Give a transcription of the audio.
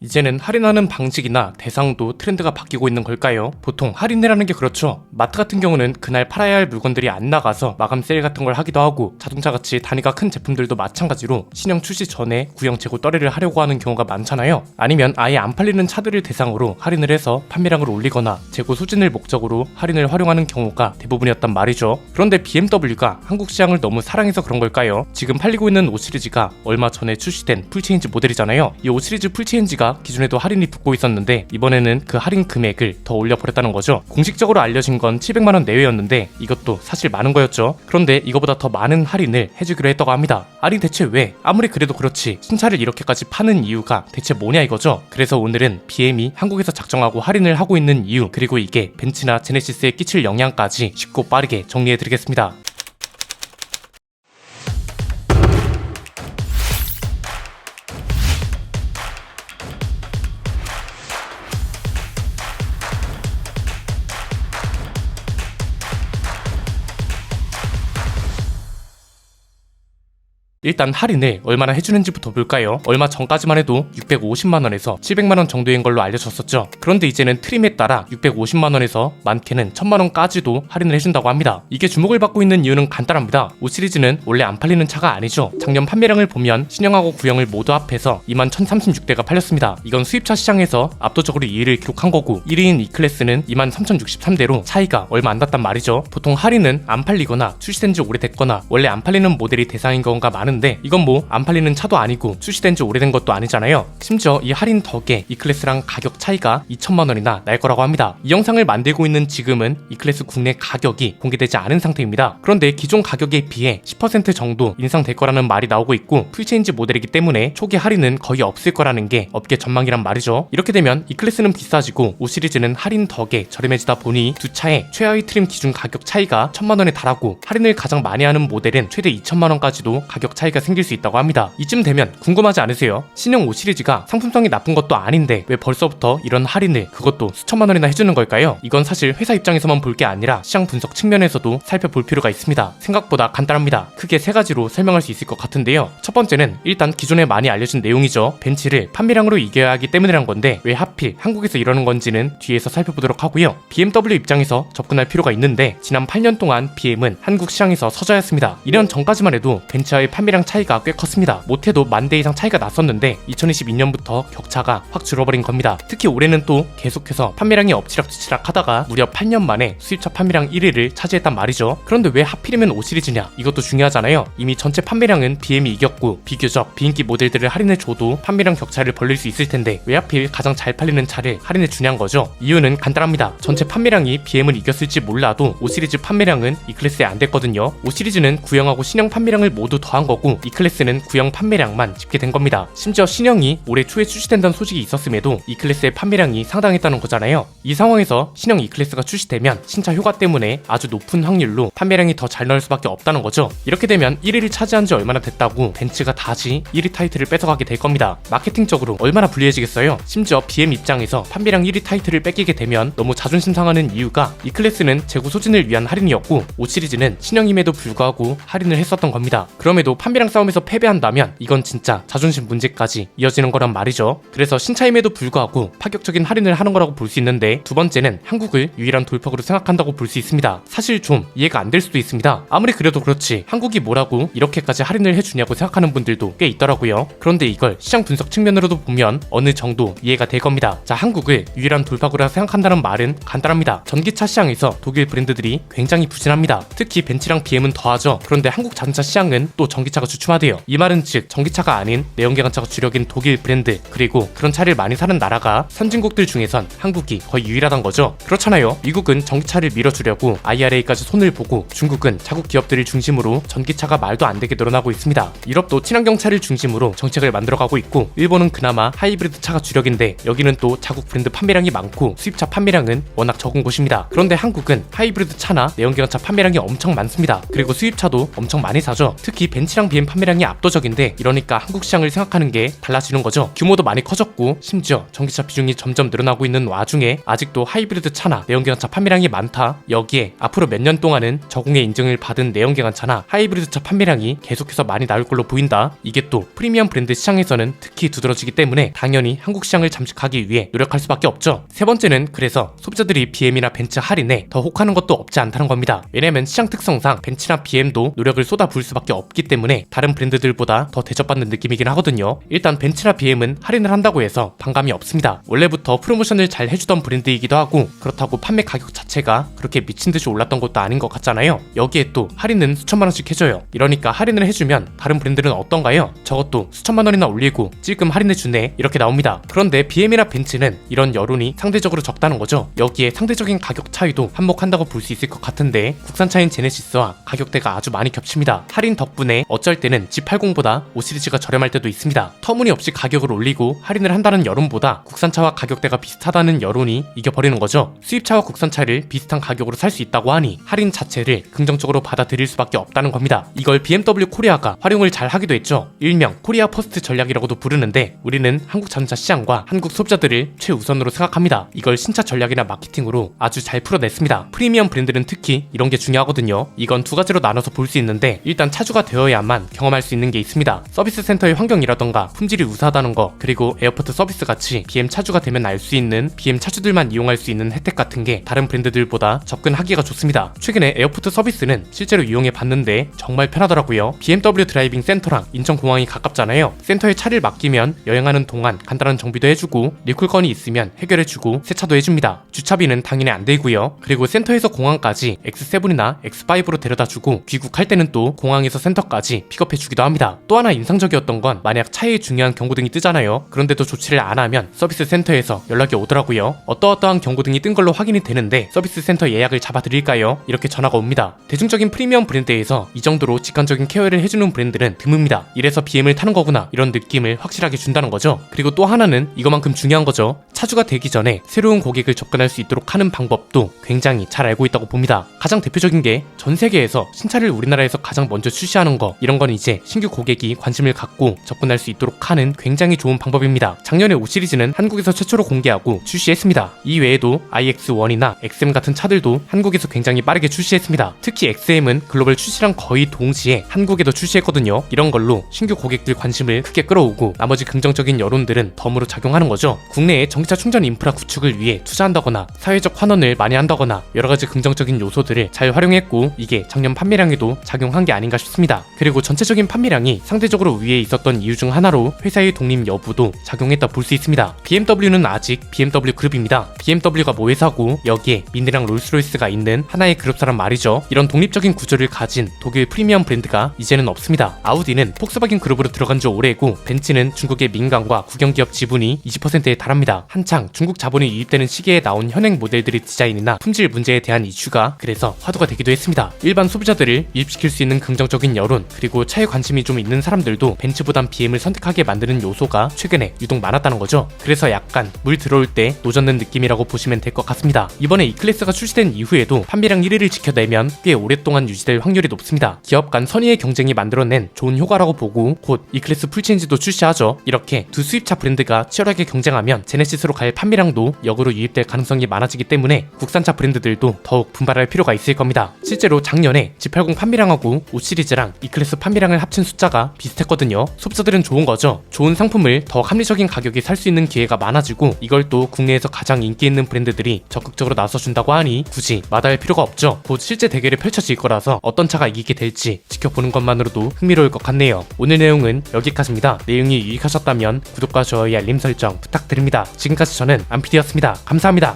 이제는 할인하는 방식이나 대상도 트렌드가 바뀌고 있는 걸까요? 보통 할인이라는 게 그렇죠. 마트 같은 경우는 그날 팔아야 할 물건들이 안 나가서 마감 세일 같은 걸 하기도 하고, 자동차같이 단위가 큰 제품들도 마찬가지로 신형 출시 전에 구형 재고 떨이를 하려고 하는 경우가 많잖아요. 아니면 아예 안 팔리는 차들을 대상으로 할인을 해서 판매량을 올리거나 재고 소진을 목적으로 할인을 활용하는 경우가 대부분이었단 말이죠. 그런데 BMW가 한국 시장을 너무 사랑해서 그런 걸까요? 지금 팔리고 있는 5 시리즈가 얼마 전에 출시된 풀체인지 모델이잖아요. 이 5 시리즈 풀체인지가 기존에도 할인이 붙고 있었는데 이번에는 그 할인 금액을 더 올려버렸다는 거죠. 공식적으로 알려진 건 700만원 내외였는데 이것도 사실 많은 거였죠. 그런데 이거보다 더 많은 할인을 해주기로 했다고 합니다. 아니 대체 왜? 아무리 그래도 그렇지 신차를 이렇게까지 파는 이유가 대체 뭐냐 이거죠. 그래서 오늘은 BM이 한국에서 작정하고 할인을 하고 있는 이유, 그리고 이게 벤츠나 제네시스에 끼칠 영향까지 쉽고 빠르게 정리해드리겠습니다. 일단 할인을 얼마나 해주는지부터 볼까요? 얼마 전까지만 해도 650만원에서 700만원 정도인 걸로 알려졌었죠. 그런데 이제는 트림에 따라 650만원에서 많게는 1000만원까지도 할인을 해준다고 합니다. 이게 주목을 받고 있는 이유는 간단합니다. 5 시리즈는 원래 안 팔리는 차가 아니죠. 작년 판매량을 보면 신형하고 구형을 모두 합해서 21,036대가 팔렸습니다. 이건 수입차 시장에서 압도적으로 2위를 기록한 거고, 1위인 E클래스는 23,063대로 차이가 얼마 안 났단 말이죠. 보통 할인은 안 팔리거나 출시된 지 오래됐거나 원래 안 팔리는 모델이 대상인 경우가 많은데, 이건 뭐 안 팔리는 차도 아니고 출시된 지 오래된 것도 아니잖아요. 심지어 이 할인 덕에 E클래스랑 가격 차이가 2천만원이나 날 거라고 합니다. 이 영상을 만들고 있는 지금은 E클래스 국내 가격이 공개되지 않은 상태입니다. 그런데 기존 가격에 비해 10% 정도 인상될 거라는 말이 나오고 있고, 풀체인지 모델이기 때문에 초기 할인은 거의 없을 거라는 게 업계 전망이란 말이죠. 이렇게 되면 E클래스는 비싸지고 5 시리즈는 할인 덕에 저렴해지다 보니 두 차의 최하위 트림 기준 가격 차이가 1000만원에 달하고, 할인을 가장 많이 하는 모델은 최대 2천만원까지도 가격 차이가 생길 수 있다고 합니다. 이쯤 되면 궁금하지 않으세요? 신형 5 시리즈가 상품성이 나쁜 것도 아닌데 왜 벌써부터 이런 할인을, 그것도 수천만원이나 해주는 걸까요? 이건 사실 회사 입장에서만 볼 게 아니라 시장 분석 측면에서도 살펴볼 필요가 있습니다. 생각보다 간단합니다. 크게 세 가지로 설명할 수 있을 것 같은데요. 첫 번째는 일단 기존에 많이 알려진 내용이죠. 벤츠를 판매량으로 이겨야 하기 때문이란 건데 왜 하필 한국에서 이러는 건지는 뒤에서 살펴보도록 하고요. BMW 입장에서 접근할 필요가 있는데, 지난 8년 동안 BM은 한국 시장에서 서자였습니다. 2년 전까지만 해도 벤츠와의 판매량 차이가 꽤 컸습니다. 못해도 10,000대 이상 차이가 났었는데 2022년부터 격차가 확 줄어버린 겁니다. 특히 올해는 또 계속해서 판매량이 엎치락뒤치락 하다가 무려 8년 만에 수입차 판매량 1위를 차지했단 말이죠. 그런데 왜 하필이면 5 시리즈냐? 이것도 중요하잖아요. 이미 전체 판매량은 BM이 이겼고 비교적 비인기 모델들을 할인해줘도 판매량 격차를 벌릴 수 있을 텐데 왜 하필 가장 잘 팔리는 차를 할인해주냐는 거죠. 이유는 간단합니다. 전체 판매량이 BM을 이겼을지 몰라도 5 시리즈 판매량은 E클래스에 안 됐거든요. 5 시리즈는 구형하고 신형 판매량을 모두 더한 거고, E클래스는 구형 판매량만 집계된 겁니다. 심지어 신형이 올해 초에 출시된다는 소식이 있었음에도 E클래스의 판매량이 상당했다는 거잖아요. 이 상황에서 신형 E클래스가 출시되면 신차 효과 때문에 아주 높은 확률로 판매량이 더 잘 나올 수밖에 없다는 거죠. 이렇게 되면 1위를 차지한 지 얼마나 됐다고 벤츠가 다시 1위 타이틀을 뺏어가게 될 겁니다. 마케팅적으로 얼마나 불리해지겠어요. 심지어 BM 입장에서 판매량 1위 타이틀을 뺏기게 되면 너무 자존심 상하는 이유가 E클래스는 재고 소진을 위한 할인이었고 5 시리즈는 신형임에도 불구하고 할인을 했었던 겁니다. 그럼에도 판매량 싸움에서 패배한다면 이건 진짜 자존심 문제까지 이어지는 거란 말이죠. 그래서 신차임에도 불구하고 파격적인 할인을 하는 거라고 볼 수 있는데, 두 번째는 한국을 유일한 돌파구로 생각한다고 볼 수 있습니다. 사실 좀 이해가 안 될 수도 있습니다. 아무리 그래도 그렇지 한국이 뭐라고 이렇게까지 할인을 해주냐고 생각하는 분들도 꽤 있더라고요. 그런데 이걸 시장 분석 측면으로도 보면 어느 정도 이해가 될 겁니다. 자, 한국을 유일한 돌파구라 생각한다는 말은 간단합니다. 전기차 시장에서 독일 브랜드들이 굉장히 부진합니다. 특히 벤츠랑 BM은 더하죠. 그런데 한국 자동차 시장은 또 전기차가 주춤하대요. 이 말은 즉 전기차가 아닌 내연기관차가 주력인 독일 브랜드, 그리고 그런 차를 많이 사는 나라가 선진국들 중에선 한국이 거의 유일하단 거죠. 그렇잖아요. 미국은 전기차를 밀어주려고 IRA까지 손을 보고, 중국은 자국 기업들을 중심으로 전기차가 말도 안 되게 늘어나고 있습니다. 유럽도 친환경차를 중심으로 정책을 만들어가고 있고, 일본은 그나마 하이브리드 차가 주력인데 여기는 또 자국 브랜드 판매량이 많고 수입차 판매량은 워낙 적은 곳입니다. 그런데 한국은 하이브리드 차나 내연기관차 판매량이 엄청 많습니다. 그리고 수입차도 엄청 많이 사죠. 특히 벤츠랑 국산 BM 판매량이 압도적인데 이러니까 한국 시장을 생각하는 게 달라지는 거죠. 규모도 많이 커졌고 심지어 전기차 비중이 점점 늘어나고 있는 와중에 아직도 하이브리드 차나 내연기관차 판매량이 많다. 여기에 앞으로 몇 년 동안은 저공해 인증을 받은 내연기관차나 하이브리드 차 판매량이 계속해서 많이 나올 걸로 보인다. 이게 또 프리미엄 브랜드 시장에서는 특히 두드러지기 때문에 당연히 한국 시장을 잠식하기 위해 노력할 수밖에 없죠. 세 번째는 그래서 소비자들이 BM이나 벤츠 할인에 더 혹하는 것도 없지 않다는 겁니다. 왜냐면 시장 특성상 벤츠나 BM도 노력을 쏟아부을 수밖에 없기 때문에 다른 브랜드들보다 더 대접받는 느낌이긴 하거든요. 일단 벤츠나 BM은 할인을 한다고 해서 반감이 없습니다. 원래부터 프로모션을 잘 해주던 브랜드이기도 하고 그렇다고 판매 가격 자체가 그렇게 미친듯이 올랐던 것도 아닌 것 같잖아요. 여기에 또 할인은 수천만원씩 해줘요. 이러니까 할인을 해주면 다른 브랜드는 어떤가요? 저것도 수천만원이나 올리고 찔끔 할인해주네 이렇게 나옵니다. 그런데 BM이나 벤츠는 이런 여론이 상대적으로 적다는 거죠. 여기에 상대적인 가격 차이도 한몫한다고 볼 수 있을 것 같은데 국산차인 제네시스와 가격대가 아주 많이 겹칩니다. 할인 덕분에 어쩔 때는 G80보다 5 시리즈가 저렴할 때도 있습니다. 터무니없이 가격을 올리고 할인을 한다는 여론보다 국산차와 가격대가 비슷하다는 여론이 이겨버리는 거죠. 수입차와 국산차를 비슷한 가격으로 살 수 있다고 하니 할인 자체를 긍정적으로 받아들일 수밖에 없다는 겁니다. 이걸 BMW 코리아가 활용을 잘 하기도 했죠. 일명 코리아 퍼스트 전략이라고도 부르는데 우리는 한국 자동차 시장과 한국 소비자들을 최우선으로 생각합니다. 이걸 신차 전략이나 마케팅으로 아주 잘 풀어냈습니다. 프리미엄 브랜드는 특히 이런 게 중요하거든요. 이건 두 가지로 나눠서 볼 수 있는데 일단 차주가 되어야만 경험할 수 있는 게 있습니다. 서비스 센터의 환경이라던가 품질이 우수하다는 거, 그리고 에어포트 서비스 같이 BM 차주가 되면 알 수 있는 BM 차주들만 이용할 수 있는 혜택 같은 게 다른 브랜드들보다 접근하기가 좋습니다. 최근에 에어포트 서비스는 실제로 이용해 봤는데 정말 편하더라고요. BMW 드라이빙 센터랑 인천공항이 가깝잖아요. 센터에 차를 맡기면 여행하는 동안 간단한 정비도 해주고 리콜 건이 있으면 해결해주고 세차도 해줍니다. 주차비는 당연히 안 들고요. 그리고 센터에서 공항까지 X7이나 X5로 데려다주고 귀국할 때는 또 공항에서 센터까지 픽업해주기도 합니다. 또 하나 인상적이었던 건 만약 차에 중요한 경고등이 뜨잖아요. 그런데도 조치를 안 하면 서비스 센터에서 연락이 오더라고요. 어떠어떠한 경고등이 뜬 걸로 확인이 되는데 서비스 센터 예약을 잡아드릴까요? 이렇게 전화가 옵니다. 대중적인 프리미엄 브랜드에서 이 정도로 직관적인 케어를 해주는 브랜드는 드뭅니다. 이래서 BM을 타는 거구나 이런 느낌을 확실하게 준다는 거죠. 그리고 또 하나는 이거만큼 중요한 거죠. 차주가 되기 전에 새로운 고객을 접근할 수 있도록 하는 방법도 굉장히 잘 알고 있다고 봅니다. 가장 대표적인 게 전 세계에서 신차를 우리나라에서 가장 먼저 출시하는 거, 이런 건 이제 신규 고객이 관심을 갖고 접근할 수 있도록 하는 굉장히 좋은 방법입니다. 작년에 5 시리즈는 한국에서 최초로 공개하고 출시했습니다. 이 외에도 iX1이나 XM 같은 차들도 한국에서 굉장히 빠르게 출시했습니다. 특히 XM은 글로벌 출시랑 거의 동시에 한국에도 출시했거든요. 이런 걸로 신규 고객들 관심을 크게 끌어오고 나머지 긍정적인 여론들은 덤으로 작용하는 거죠. 국내에 전기차 충전 인프라 구축을 위해 투자한다거나 사회적 환원을 많이 한다거나 여러가지 긍정적인 요소들을 잘 활용했고 이게 작년 판매량에도 작용한 게 아닌가 싶습니다. 그리고 전체적인 판매량이 상대적으로 위에 있었던 이유 중 하나로 회사의 독립 여부도 작용했다 볼 수 있습니다. BMW는 아직 BMW 그룹입니다. BMW가 모 회사고 여기에 민니랑 롤스로이스가 있는 하나의 그룹사란 말이죠. 이런 독립적인 구조를 가진 독일 프리미엄 브랜드가 이제는 없습니다. 아우디는 폭스바겐 그룹으로 들어간 지 오래고 벤츠는 중국의 민간과 국영기업 지분이 20%에 달합니다. 한창 중국 자본이 유입되는 시기에 나온 현행 모델들의 디자인이나 품질 문제에 대한 이슈가 그래서 화두가 되기도 했습니다. 일반 소비자들을 유입시킬 수 있는 긍정적인 여론, 그리고 차에 관심이 좀 있는 사람들도 벤츠보단 BM을 선택하게 만드는 요소가 최근에 유독 많았다는 거죠. 그래서 약간 물 들어올 때 노젓는 느낌이라고 보시면 될 것 같습니다. 이번에 E클래스가 출시된 이후에도 판매량 1위를 지켜내면 꽤 오랫동안 유지될 확률이 높습니다. 기업 간 선의의 경쟁이 만들어낸 좋은 효과라고 보고 곧 E클래스 풀체인지도 출시하죠. 이렇게 두 수입차 브랜드가 치열하게 경쟁하면 제네시스로 갈 판매량도 역으로 유입될 가능성이 많아지기 때문에 국산차 브랜드들도 더욱 분발할 필요가 있을 겁니다. 실제로 작년에 G80 판매량하고 5 시리즈랑 E클래스 판매량을 합친 숫자가 비슷했거든요. 소비자들은 좋은 거죠. 좋은 상품을 더 합리적인 가격에 살 수 있는 기회가 많아지고 이걸 또 국내에서 가장 인기 있는 브랜드들이 적극적으로 나서준다고 하니 굳이 마다할 필요가 없죠. 곧 실제 대결이 펼쳐질 거라서 어떤 차가 이기게 될지 지켜보는 것만으로도 흥미로울 것 같네요. 오늘 내용은 여기까지입니다. 내용이 유익하셨다면 구독과 좋아요, 알림 설정 부탁드립니다. 지금까지 저는 안PD였습니다. 감사합니다.